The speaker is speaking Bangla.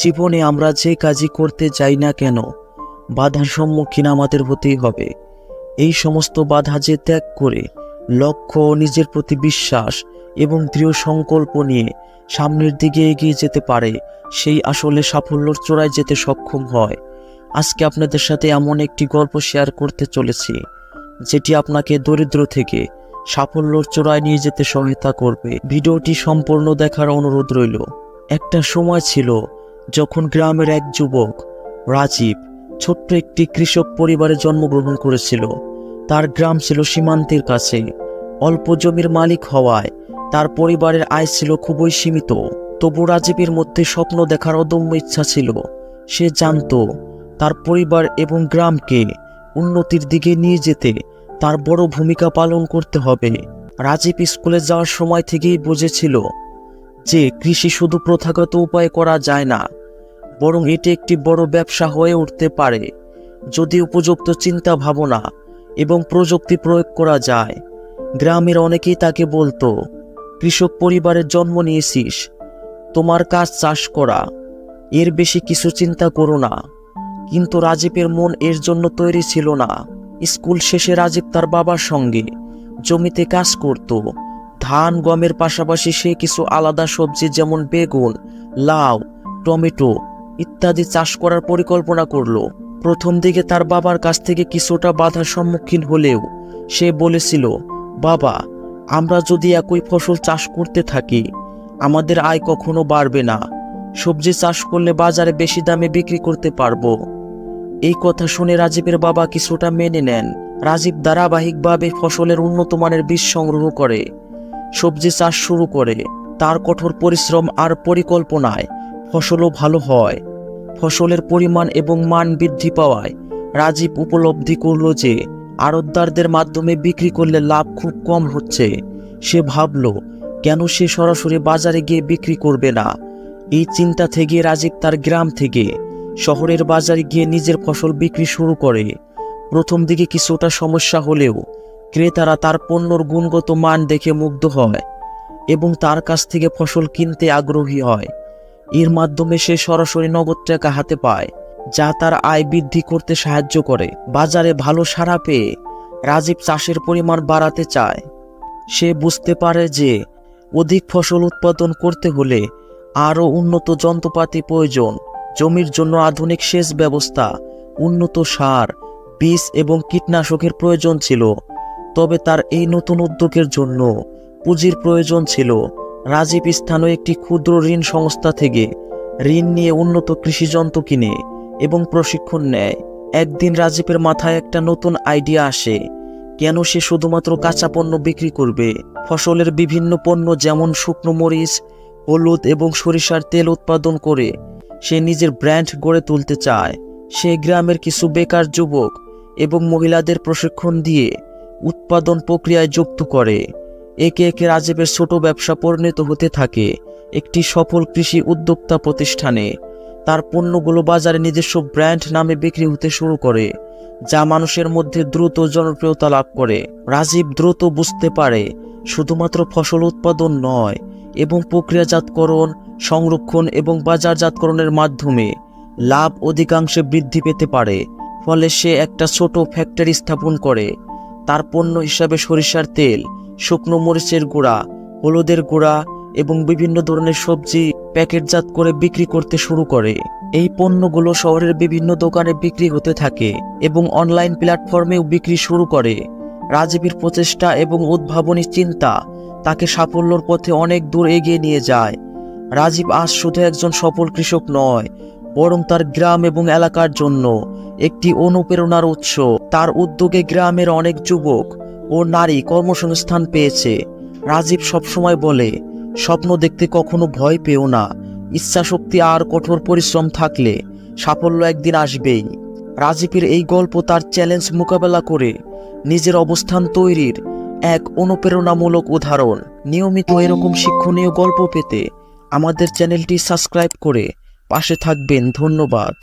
জীবনে আমরা যে কাজই করতে যাই না কেন, বাধার সম্মুখীন আমাদের হতেই হবে। এই সমস্ত বাধা যে ত্যাগ করে লক্ষ্য, নিজের প্রতি বিশ্বাস এবং দৃঢ় সংকল্প নিয়ে সামনের দিকে এগিয়ে যেতে পারে, সেই আসলে সাফল্যর চূড়ায় যেতে সক্ষম হয়। আজকে আপনাদের সাথে এমন একটি গল্প শেয়ার করতে চলেছি, যেটি আপনাকে দরিদ্র থেকে সাফল্যর চূড়ায় নিয়ে যেতে সহায়তা করবে। ভিডিওটি সম্পূর্ণ দেখার অনুরোধ রইল। একটা সময় ছিল যখন গ্রামের এক যুবক রাজীব ছোট্ট একটি কৃষক পরিবারে জন্মগ্রহণ করেছিল। তার গ্রাম ছিল সীমান্তের কাছে। অল্প জমির মালিক হওয়ায় তার পরিবারের আয় ছিল খুবই সীমিত। তবু রাজীবের মধ্যে স্বপ্ন দেখার অদম্য ইচ্ছা ছিল। সে জানত তার পরিবার এবং গ্রামকে উন্নতির দিকে নিয়ে যেতে তার বড় ভূমিকা পালন করতে হবে। রাজীব স্কুলে যাওয়ার সময় থেকেই বুঝেছিল যে কৃষি শুধু প্রথাগত উপায়ে করা যায় না, বরং এটি একটি বড় ব্যবসা হয়ে উঠতে পারে যদি উপযুক্ত চিন্তা ভাবনা এবং প্রযুক্তি প্রয়োগ করা যায়। গ্রামের অনেকেই তাকে বলতো, কৃষক পরিবারের জন্ম নিয়েছিস, তোমার কাজ চাষ করা, এর বেশি কিছু চিন্তা করো না। কিন্তু রাজীবের মন এর জন্য তৈরি ছিল না। স্কুল শেষে রাজীব তার বাবার সঙ্গে জমিতে কাজ করত। ধান গমের পাশাপাশি সে কিছু আলাদা সবজি যেমন বেগুন, লাউ, টমেটো ইত্যাদি চাষ করার পরিকল্পনা করলো। প্রথম দিকে তার বাবার কাছ থেকে কিছুটা বাধার সম্মুখীন হলেও সে বলেছিল, বাবা, আমরা যদি একই ফসল চাষ করতে থাকি আমাদের আয় কখনো বাড়বে না। সবজি চাষ করলে বাজারে বেশি দামে বিক্রি করতে পারবো। এই কথা শুনে রাজীবের বাবা কিছুটা মেনে নেন। রাজীব ধারাবাহিকভাবে ফসলের উন্নত মানের বীজ সংগ্রহ করে সবজি চাষ শুরু করে। তার কঠোর পরিশ্রম আর পরিকল্পনায় ফসলও ভালো হয়। ফসলের পরিমাণ এবং মান বৃদ্ধি পাওয়ায় রাজীব উপলব্ধি করল যে আড়তদারদের মাধ্যমে বিক্রি করলে লাভ খুব কম হচ্ছে। সে ভাবল, কেন সে সরাসরি বাজারে গিয়ে বিক্রি করবে না। এই চিন্তা থেকে রাজীব তার গ্রাম থেকে শহরের বাজারে গিয়ে নিজের ফসল বিক্রি শুরু করে। প্রথম দিকে কিছুটা সমস্যা হলেও ক্রেতারা তার পণ্যর গুণগত মান দেখে মুগ্ধ হয় এবং তার কাছ থেকে ফসল কিনতে আগ্রহী হয়। এর মাধ্যমে সে সরাসরি নগদ টাকা হাতে পায়, যা তার আয় বৃদ্ধি করতে সাহায্য করে। বাজারে ভালো সাড়া পেয়ে রাজীব চাষের পরিমাণ বাড়াতে চায়। সে বুঝতে পারে যে অধিক ফসল উৎপাদন করতে হলে আরও উন্নত যন্ত্রপাতি প্রয়োজন। জমির জন্য আধুনিক সেচ ব্যবস্থা, উন্নত সার, বীজ এবং কীটনাশকের প্রয়োজন ছিল। তবে তার এই নতুন উদ্যোগের জন্য পুঁজির প্রয়োজন ছিল। রাজীব স্থানীয় একটি ক্ষুদ্র ঋণ সংস্থা থেকে ঋণ নিয়ে উন্নত কৃষি যন্ত্র কিনে এবং প্রশিক্ষণ নেয়। একদিন রাজীবের মাথায় একটা নতুন আইডিয়া আসে। কেন সে শুধুমাত্র কাঁচা পণ্য বিক্রি করবে? ফসলের বিভিন্ন পণ্য যেমন শুকনো মরিচ, হলুদ এবং সরিষার তেল উৎপাদন করে সে নিজের ব্র্যান্ড গড়ে তুলতে চায়। সে গ্রামের কিছু বেকার যুবক এবং মহিলাদের প্রশিক্ষণ দিয়ে উৎপাদন প্রক্রিয়ায় যুক্ত করে। একে একে রাজীবের ছোট ব্যবসা পরিণত হতে থাকে একটি সফল কৃষি উদ্যোক্তা প্রতিষ্ঠানে। তার পণ্যগুলো বাজারে নিজস্ব ব্র্যান্ড নামে বিক্রি হতে শুরু করে, যা মানুষের মধ্যে দ্রুত জনপ্রিয়তা লাভ করে। রাজীব দ্রুত বুঝতে পারে শুধুমাত্র ফসল উৎপাদন নয়, এবং প্রক্রিয়াজাতকরণ, সংরক্ষণ এবং বাজারজাতকরণের মাধ্যমে লাভ অধিকাংশে বৃদ্ধি পেতে পারে। ফলে সে একটা ছোট ফ্যাক্টরি স্থাপন করে। তার পণ্য হিসাবে সরিষার তেল, শুকনো মরিচের গুঁড়া, হলুদের গুঁড়া এবং বিভিন্ন ধরনের সবজি প্যাকেটজাত করে বিক্রি করতে শুরু করে। এই পণ্যগুলো শহরের বিভিন্ন দোকানে বিক্রি হতে থাকে এবং অনলাইন প্ল্যাটফর্মেও বিক্রি শুরু করে। রাজীবের প্রচেষ্টা এবং উদ্ভাবনী চিন্তা তাকে সাফল্যের পথে অনেক দূর এগিয়ে নিয়ে যায়। রাজীব আজ শুধু একজন সফল কৃষক নয়, বরং তার গ্রাম এবং এলাকার জন্য একটি অনুপ্রেরণার উৎস। তার উদ্যোগে গ্রামের অনেক যুবক ও নারী কর্মসংস্থান পেয়েছে। রাজীব সবসময় বলে, স্বপ্ন দেখতে কখনো ভয় পেও না। ইচ্ছাশক্তি আর কঠোর পরিশ্রম থাকলে সাফল্য একদিন আসবেই। রাজীবের এই গল্প তার চ্যালেঞ্জ মোকাবেলা করে নিজের অবস্থান তৈরির এক অনুপ্রেরণামূলক উদাহরণ। নিয়মিত এরকম শিক্ষণীয় গল্প পেতে আমাদের চ্যানেলটি সাবস্ক্রাইব করে পাশে থাকবেন। ধন্যবাদ।